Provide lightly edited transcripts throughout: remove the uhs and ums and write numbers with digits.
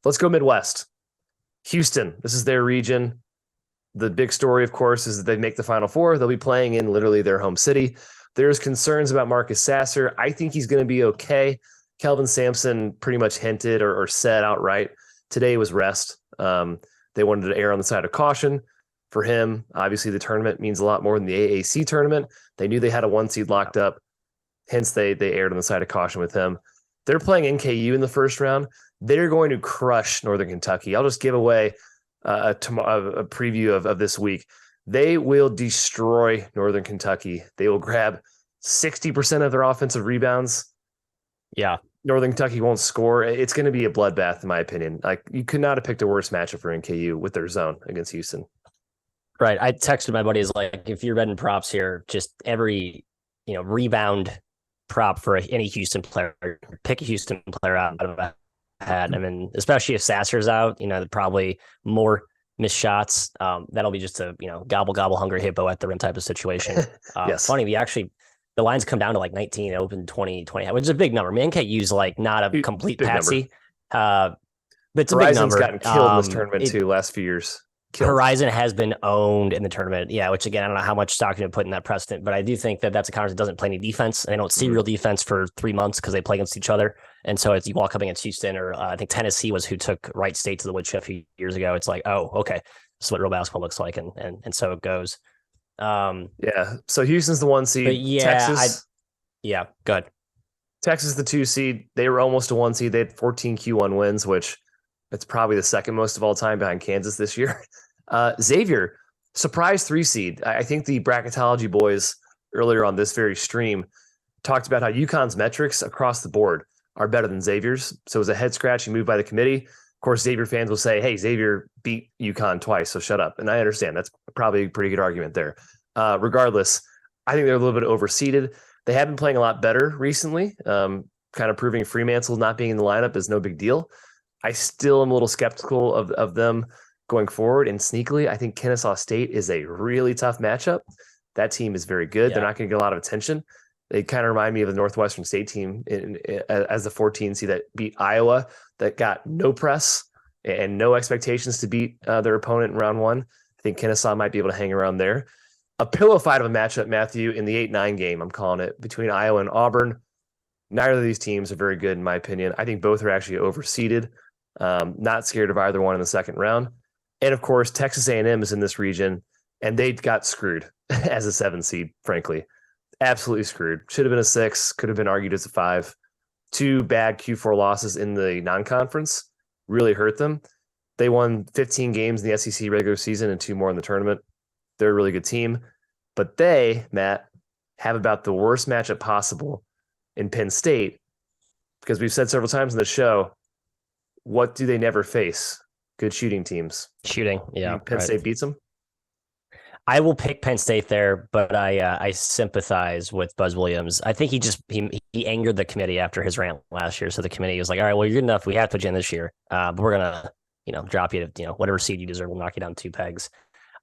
Let's go Midwest. Houston, this is their region. The big story, of course, is that they make the Final Four. They'll be playing in literally their home city. There's concerns about Marcus Sasser. I think he's going to be okay. Kelvin Sampson pretty much hinted or said outright today was rest. They wanted to err on the side of caution for him. Obviously, the tournament means a lot more than the AAC tournament. They knew they had a 1 seed locked up. Hence, they erred on the side of caution with him. They're playing NKU in the first round. They're going to crush Northern Kentucky. I'll just give away a preview of this week. They will destroy Northern Kentucky. They will grab 60% of their offensive rebounds. Yeah. Northern Kentucky won't score. It's going to be a bloodbath, in my opinion. Like, you could not have picked a worse matchup for NKU with their zone against Houston. Right. I texted my buddies, like, if you're betting props here, just every, rebound prop for any Houston player, pick a Houston player out of a hat. I mean, especially if Sasser's out, probably more missed shots. That'll be just a, gobble, hungry hippo at the rim type of situation. Yes. Funny, the lines come down to like 19, open 20, which is a big number. NKU's like not a complete patsy. But it's a big number. Horizon's gotten killed in this tournament too last few years. Horizon has been owned in the tournament. Yeah, which again, I don't know how much stock you put in that precedent, but I do think that that's a conference that doesn't play any defense. And they don't see real defense for 3 months because they play against each other. And so it's you walk up against Houston, or I think Tennessee was who took Wright State to the woodshed a few years ago. It's like, oh, okay, this is what real basketball looks like, and so it goes. Yeah. So Houston's the 1 seed. Yeah, Texas. Go ahead. Texas the 2 seed. They were almost a 1 seed. They had 14 Q1 wins, which it's probably the second most of all time behind Kansas this year. Xavier, surprise 3 seed. I think the bracketology boys earlier on this very stream talked about how UConn's metrics across the board are better than Xavier's. So it was a head scratching move by the committee. Of course, Xavier fans will say, hey, Xavier beat UConn twice, so shut up. And I understand. That's probably a pretty good argument there. Regardless, I think they're a little bit overseeded. They have been playing a lot better recently, kind of proving Fremantle not being in the lineup is no big deal. I still am a little skeptical of them going forward, and sneakily, I think Kennesaw State is a really tough matchup. That team is very good. Yeah. They're not going to get a lot of attention. They kind of remind me of the Northwestern State team as the 14 seed that beat Iowa, that got no press and no expectations to beat their opponent in round 1. I think Kennesaw might be able to hang around there. A pillow fight of a matchup, Matthew, in the 8-9 game, I'm calling it, between Iowa and Auburn. Neither of these teams are very good, in my opinion. I think both are actually overseeded. Not scared of either one in the second round. And, of course, Texas A&M is in this region, and they got screwed as a 7 seed, frankly. Absolutely screwed. Should have been a 6, could have been argued as a 5. 2 bad Q4 losses in the non-conference really hurt them. They won 15 games in the SEC regular season and 2 more in the tournament. They're a really good team. But they, Matt, have about the worst matchup possible in Penn State, because we've said several times in the show, what do they never face? Good shooting teams. Yeah. Penn State beats them? I will pick Penn State there, but I sympathize with Buzz Williams. I think he angered the committee after his rant last year. So the committee was like, all right, well, you're good enough. We have to put you in this year. But we're going to, drop you to, whatever seed you deserve. We'll knock you down 2 pegs.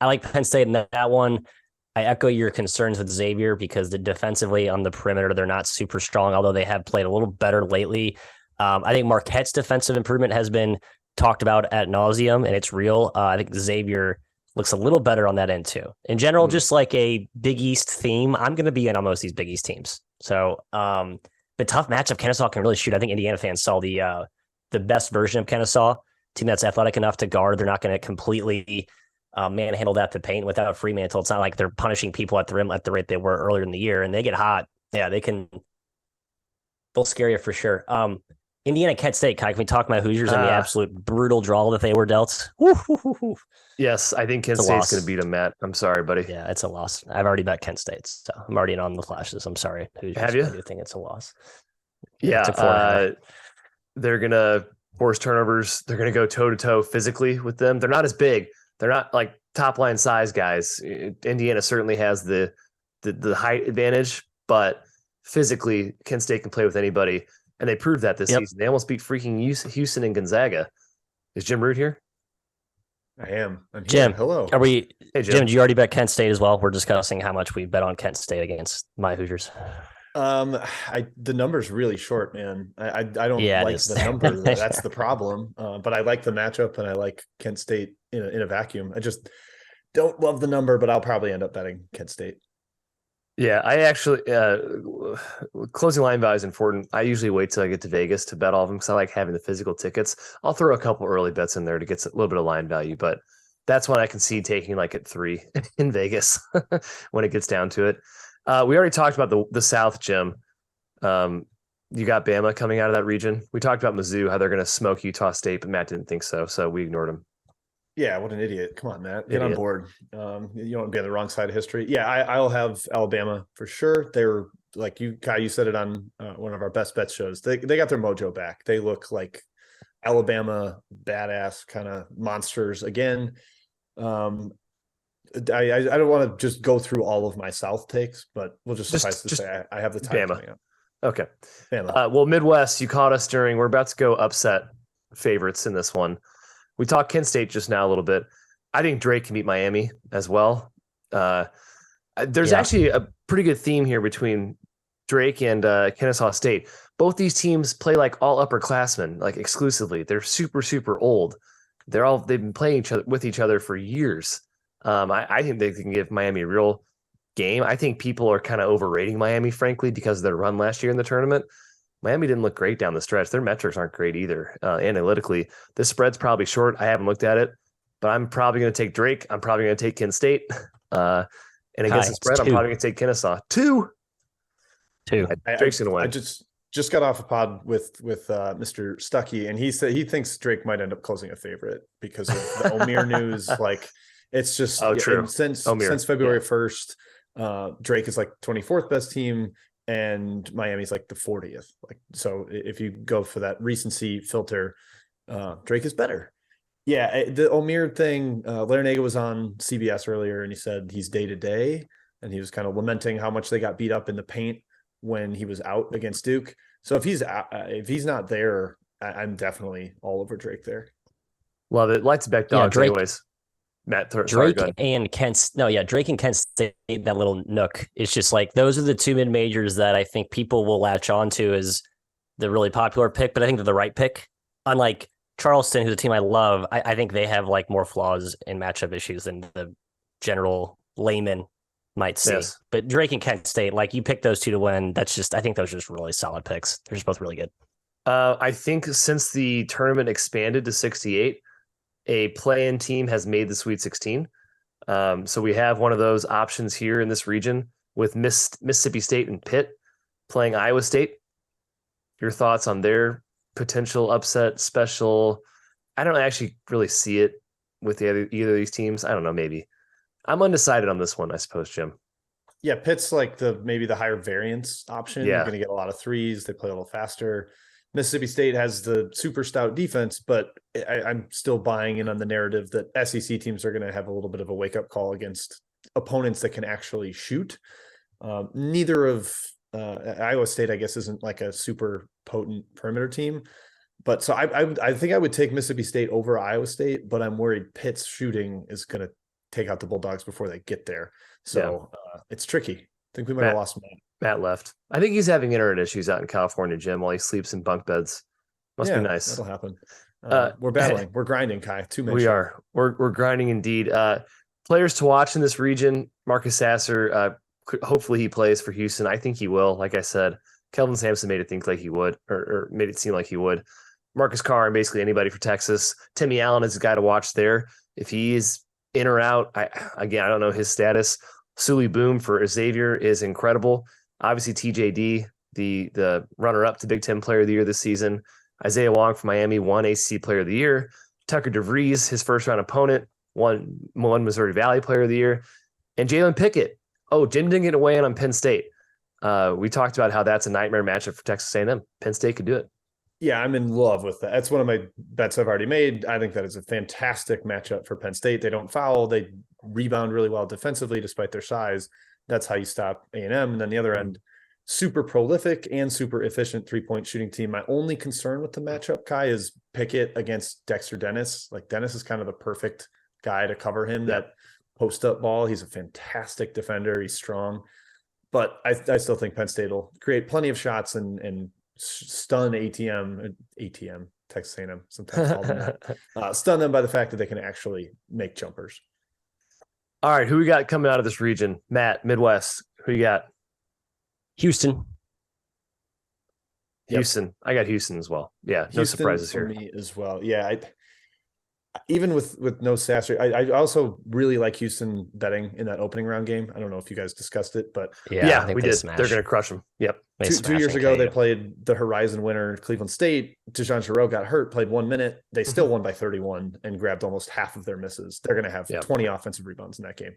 I like Penn State in that one. I echo your concerns with Xavier because defensively on the perimeter, they're not super strong, although they have played a little better lately. I think Marquette's defensive improvement has been talked about ad nauseum, and it's real. I think Xavier looks a little better on that end too. In general, just like a Big East theme, I'm going to be in on most of these Big East teams. So the tough matchup, Kennesaw can really shoot. I think Indiana fans saw the best version of Kennesaw, team that's athletic enough to guard. They're not going to completely manhandle that to paint without Fremantle. It's not like they're punishing people at the rim at the rate they were earlier in the year, and they get hot. Yeah, they'll scare you for sure. Indiana, Kent State, Kai, can we talk about Hoosiers and the absolute brutal draw that they were dealt? Yes, I think Kent State's going to beat them, Matt. I'm sorry, buddy. Yeah, it's a loss. I've already bet Kent State, so I'm already in on the flashes. I'm sorry. Hoosiers. Have you? I do think it's a loss. Yeah, they're going to force turnovers. They're going to go toe-to-toe physically with them. They're not as big. They're not like top-line size guys. Indiana certainly has the height advantage, but physically, Kent State can play with anybody. And they proved that this season. They almost beat freaking Houston and Gonzaga. Is Jim Root here? I am. I'm here. Jim, hello. Hey, Jim, did you already bet Kent State as well? We're discussing how much we bet on Kent State against my Hoosiers. The number's really short, man. I don't Yeah, it like is. the number. That's the problem. But I like the matchup, and I like Kent State in a vacuum. I just don't love the number, but I'll probably end up betting Kent State. Yeah, I actually closing line value is important. I usually wait till I get to Vegas to bet all of them because I like having the physical tickets. I'll throw a couple early bets in there to get a little bit of line value, but that's when I can see taking like at 3 in Vegas when it gets down to it. We already talked about the South, Jim. You got Bama coming out of that region. We talked about Mizzou, how they're going to smoke Utah State, but Matt didn't think so, so we ignored him. Yeah, what an idiot. Come on, Matt. Get on Idiot. board. You don't want to be on the wrong side of history. Yeah, I'll have Alabama for sure. They're like you, Kai, you said it on one of our best bet shows. They got their mojo back. They look like Alabama badass kind of monsters again. I don't want to just go through all of my South takes, but we'll just suffice to say I have the time coming up. Okay. Bama. Well, Midwest, you caught us during. We're about to go upset favorites in this one. We talked Kent State just now a little bit. I think Drake can beat Miami as well. There's actually a pretty good theme here between Drake and Kennesaw State. Both these teams play like all upperclassmen, like exclusively. They're super, super old. They've been playing with each other for years. I think they can give Miami a real game. I think people are kind of overrating Miami, frankly, because of their run last year in the tournament. Miami didn't look great down the stretch. Their metrics aren't great either. Analytically, this spread's probably short. I haven't looked at it, but I'm probably going to take Drake. I'm probably going to take Kent State. And against the spread, I'm probably going to take Kennesaw. Two. Drake's going to win. I just got off a pod with Mr. Stuckey, and he said he thinks Drake might end up closing a favorite because of the Omier news. Like, it's just true. Since February 1st, Drake is like 24th best team, and Miami's like the 40th. Like, so if you go for that recency filter, Drake is better. Yeah, the Omier thing, Larinaga was on CBS earlier, and he said he's day to day, and he was kind of lamenting how much they got beat up in the paint when he was out against Duke. So if he's not there, I'm definitely all over Drake there. Love it. Lights back dogs, Drake, anyways. Matt, Drake and Kent State, that little nook. It's just like those are the two mid majors that I think people will latch on to as the really popular pick, but I think they're the right pick. Unlike Charleston, who's a team I love, I think they have like more flaws and matchup issues than the general layman might see. Yes. But Drake and Kent State, like you pick those two to win. I think those are just really solid picks. They're just both really good. I think since the tournament expanded to 68, a play-in team has made the Sweet 16. So we have one of those options here in this region with Mississippi State and Pitt playing Iowa State. Your thoughts on their potential upset special? I don't actually really see it with either of these teams. I don't know, maybe. I'm undecided on this one, I suppose, Jim. Yeah, Pitt's like maybe the higher variance option. Yeah. You're going to get a lot of threes. They play a little faster. Mississippi State has the super stout defense, but I'm still buying in on the narrative that SEC teams are going to have a little bit of a wake-up call against opponents that can actually shoot. Neither of Iowa State, I guess, isn't like a super potent perimeter team. But so I think I would take Mississippi State over Iowa State, but I'm worried Pitt's shooting is going to take out the Bulldogs before they get there. So it's tricky. I think we might have lost Matt left. I think he's having internet issues out in California, Jim, while he sleeps in bunk beds. Must be nice. That'll happen. We're battling. We're grinding, Kai. We are. We're grinding indeed. Players to watch in this region: Marcus Sasser. Hopefully he plays for Houston. I think he will. Like I said, Kelvin Sampson made it think like he would, or made it seem like he would. Marcus Carr and basically anybody for Texas. Timmy Allen is a guy to watch there. If he is in or out, I don't know his status. Sully Boom for Xavier is incredible. Obviously, TJD, the runner-up to Big Ten Player of the Year this season. Isaiah Wong from Miami won ACC Player of the Year. Tucker DeVries, his first-round opponent, won Missouri Valley Player of the Year. And Jalen Pickett. Oh, Jim didn't get away on Penn State. We talked about how that's a nightmare matchup for Texas A&M. Penn State could do it. Yeah, I'm in love with that. That's one of my bets I've already made. I think that is a fantastic matchup for Penn State. They don't foul. They rebound really well defensively despite their size. That's how you stop A&M. And then the other end, super prolific and super efficient three-point shooting team. My only concern with the matchup, Kai, is Pickett against Dexter Dennis. Like, Dennis is kind of the perfect guy to cover him, that post-up ball. He's a fantastic defender. He's strong. but I still think Penn State will create plenty of shots and stun ATM, Texas A&M, sometimes call them that. Stun them by the fact that they can actually make jumpers. All right, who we got coming out of this region? Matt, Midwest, who you got? Houston. Houston. I got Houston as well. Yeah, no Houston surprises for here. me as well. Yeah, even with no Sasser, I also really like Houston betting in that opening round game. I don't know if you guys discussed it, but Yeah, I think we they did. smashed. They're going to crush them. Yep. They 2 smashed years ago, NKU. they played the Horizon winner, Cleveland State. Dejan Giroux got hurt, played 1 minute. They still won by 31 and grabbed almost half of their misses. They're going to have 20 offensive rebounds in that game.